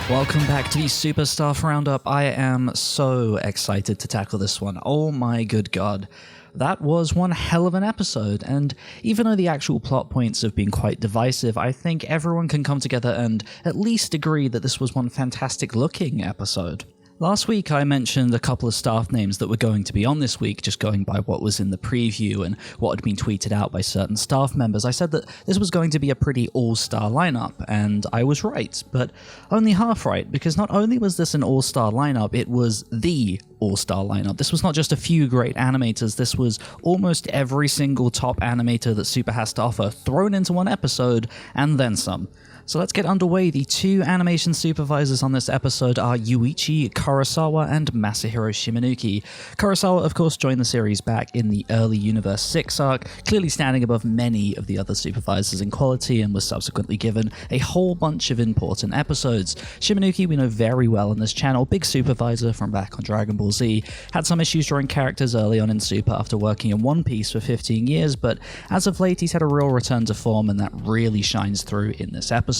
Welcome back to the Superstar Roundup. I am so excited to tackle this one. Oh my good god. That was one hell of an episode, and even though the actual plot points have been quite divisive, I think everyone can come together and at least agree that this was one fantastic looking episode. Last week I mentioned a couple of staff names that were going to be on this week, just going by what was in the preview and what had been tweeted out by certain staff members. I said that this was going to be a pretty all-star lineup, and I was right, but only half right, because not only was this an all-star lineup, it was the all-star lineup. This was not just a few great animators, this was almost every single top animator that Super has to offer thrown into one episode, and then some. So let's get underway. The two animation supervisors on this episode are Yuichi Kurosawa and Masahiro Shimanuki. Kurosawa, of course, joined the series back in the early Universe 6 arc, clearly standing above many of the other supervisors in quality, and was subsequently given a whole bunch of important episodes. Shimanuki we know very well on this channel, big supervisor from back on Dragon Ball Z, had some issues drawing characters early on in Super after working in One Piece for 15 years, but as of late he's had a real return to form, and that really shines through in this episode.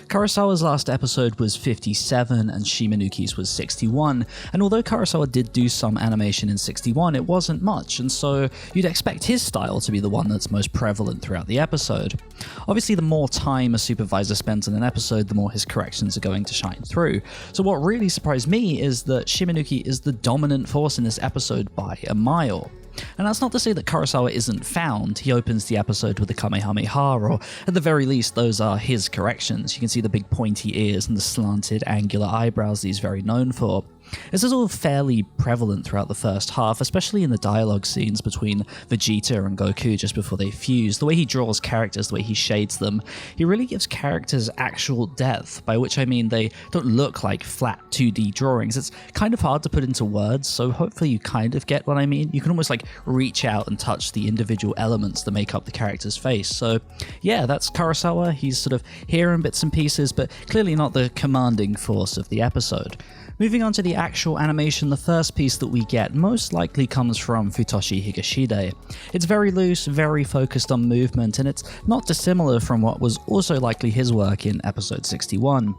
Kurosawa's last episode was 57 and Shimanuki's was 61, and although Kurosawa did do some animation in 61, it wasn't much, and so you'd expect his style to be the one that's most prevalent throughout the episode. Obviously, the more time a supervisor spends in an episode, the more his corrections are going to shine through. So what really surprised me is that Shimanuki is the dominant force in this episode by a mile. And that's not to say that Kurosawa isn't found. He opens the episode with a Kamehameha, or at the very least those are his corrections. You can see the big pointy ears and the slanted angular eyebrows that he's very known for. This is all fairly prevalent throughout the first half, especially in the dialogue scenes between Vegeta and Goku just before they fuse. The way he draws characters, the way he shades them, he really gives characters actual depth, by which I mean they don't look like flat 2D drawings. It's kind of hard to put into words, so hopefully you kind of get what I mean. You can almost like reach out and touch the individual elements that make up the character's face. So yeah, that's Kurosawa. He's sort of here in bits and pieces, but clearly not the commanding force of the episode. Moving on to the actual animation, the first piece that we get most likely comes from Futoshi Higashide. It's very loose, very focused on movement, and it's not dissimilar from what was also likely his work in episode 61.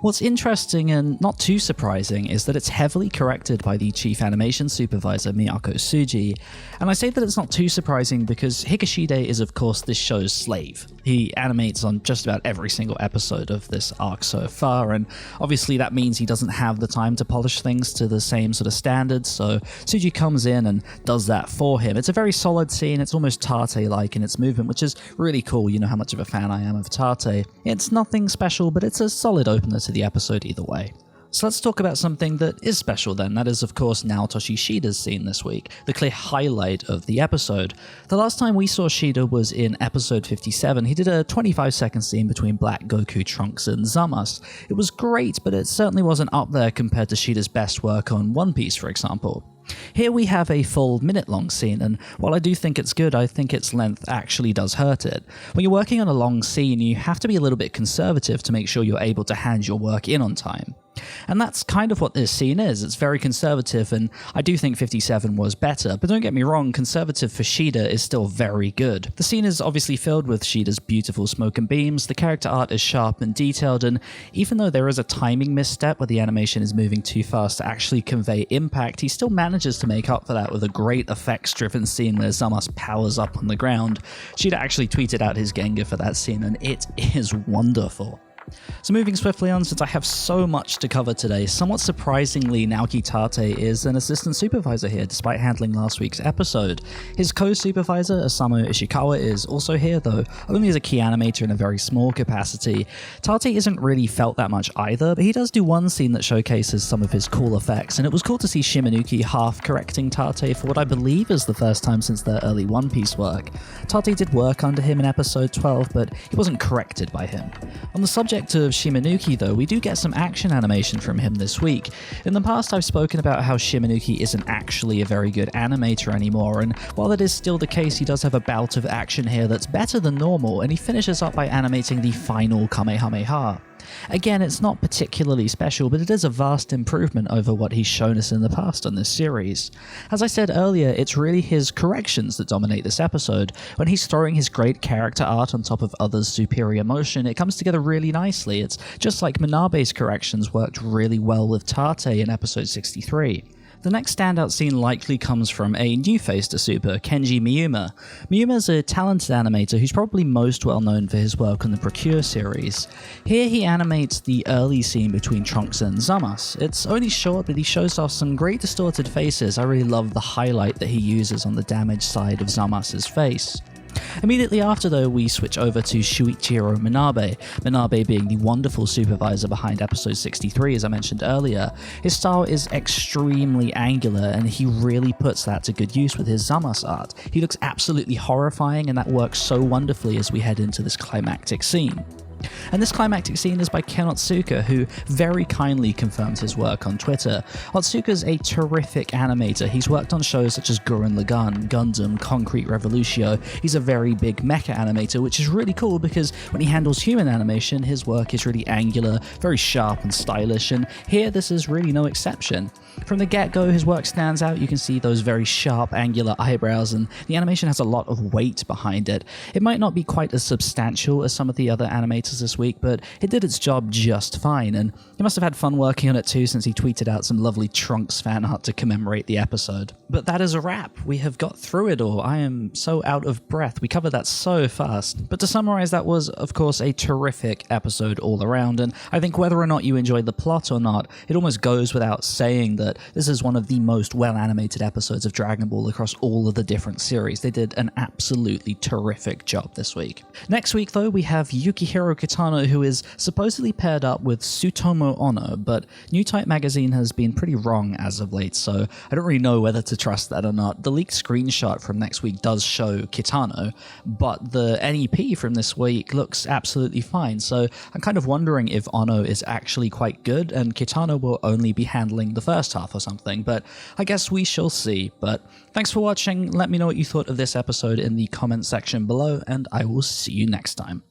What's interesting and not too surprising is that it's heavily corrected by the chief animation supervisor Miyako Tsuji, and I say that it's not too surprising because Higashide is of course this show's slave. He animates on just about every single episode of this arc so far, and obviously that means he doesn't have the time to polish things to the same sort of standards, so Tsuji comes in and does that for him. It's a very solid scene, it's almost Tate-like in its movement, which is really cool. You know how much of a fan I am of Tate. It's nothing special, but it's a solid opener to the episode either way. So let's talk about something that is special then. That is, of course, Naotoshi Shida's scene this week, the clear highlight of the episode. The last time we saw Shida was in episode 57. He did a 25-second scene between Black Goku, Trunks, and Zamasu. It was great, but it certainly wasn't up there compared to Shida's best work on One Piece, for example. Here we have a full minute-long scene, and while I do think it's good, I think its length actually does hurt it. When you're working on a long scene, you have to be a little bit conservative to make sure you're able to hand your work in on time. And that's kind of what this scene is. It's very conservative, and I do think 57 was better, but don't get me wrong, conservative for Shida is still very good. The scene is obviously filled with Shida's beautiful smoke and beams, the character art is sharp and detailed, and even though there is a timing misstep where the animation is moving too fast to actually convey impact, he still manages to make up for that with a great effects-driven scene where Zamasu powers up on the ground. Shida actually tweeted out his Gengar for that scene, and it is wonderful. So moving swiftly on, since I have so much to cover today, somewhat surprisingly Naoki Tate is an assistant supervisor here despite handling last week's episode. His co-supervisor Osamu Ishikawa is also here though, only as a key animator in a very small capacity. Tate isn't really felt that much either, but he does do one scene that showcases some of his cool effects, and it was cool to see Shimanuki half correcting Tate for what I believe is the first time since their early One Piece work. Tate did work under him in episode 12, but he wasn't corrected by him. On the subject of Shimanuki though, we do get some action animation from him this week. In the past I've spoken about how Shimanuki isn't actually a very good animator anymore, and while that is still the case, he does have a bout of action here that's better than normal, and he finishes up by animating the final Kamehameha. Again, it's not particularly special, but it is a vast improvement over what he's shown us in the past on this series. As I said earlier, it's really his corrections that dominate this episode. When he's throwing his great character art on top of others' superior motion, it comes together really nicely. It's just like Manabe's corrections worked really well with Tate in episode 63. The next standout scene likely comes from a new face to Super, Kenji Miyuma. Miyuma's a talented animator who's probably most well known for his work on the Procure series. Here he animates the early scene between Trunks and Zamas. It's only short, but he shows off some great distorted faces. I really love the highlight that he uses on the damaged side of Zamas' face. Immediately after, though, we switch over to Shuichiro Manabe. Manabe being the wonderful supervisor behind episode 63, as I mentioned earlier. His style is extremely angular, and he really puts that to good use with his Zamas art. He looks absolutely horrifying, and that works so wonderfully as we head into this climactic scene. And this climactic scene is by Ken Otsuka, who very kindly confirmed his work on Twitter. Otsuka's a terrific animator. He's worked on shows such as Gurren Lagann, Gundam, Concrete Revolutio. He's a very big mecha animator, which is really cool because when he handles human animation, his work is really angular, very sharp and stylish, and here this is really no exception. From the get-go, his work stands out. You can see those very sharp, angular eyebrows, and the animation has a lot of weight behind it. It might not be quite as substantial as some of the other animators this week, but it did its job just fine, and he must have had fun working on it too, since he tweeted out some lovely Trunks fan art to commemorate the episode. But that is a wrap. We have got through it all. I am so out of breath. We covered that so fast. But to summarize, that was, of course, a terrific episode all around, and I think whether or not you enjoyed the plot or not, it almost goes without saying that this is one of the most well-animated episodes of Dragon Ball across all of the different series. They did an absolutely terrific job this week. Next week, though, we have Yukihiro Kitano, who is supposedly paired up with Tsutomu Ono, but New Type magazine has been pretty wrong as of late, so I don't really know whether to trust that or not. The leaked screenshot from next week does show Kitano, but the NEP from this week looks absolutely fine, so I'm kind of wondering if Ono is actually quite good and Kitano will only be handling the first half or something, but I guess we shall see. But thanks for watching. Let me know what you thought of this episode in the comment section below, and I will see you next time.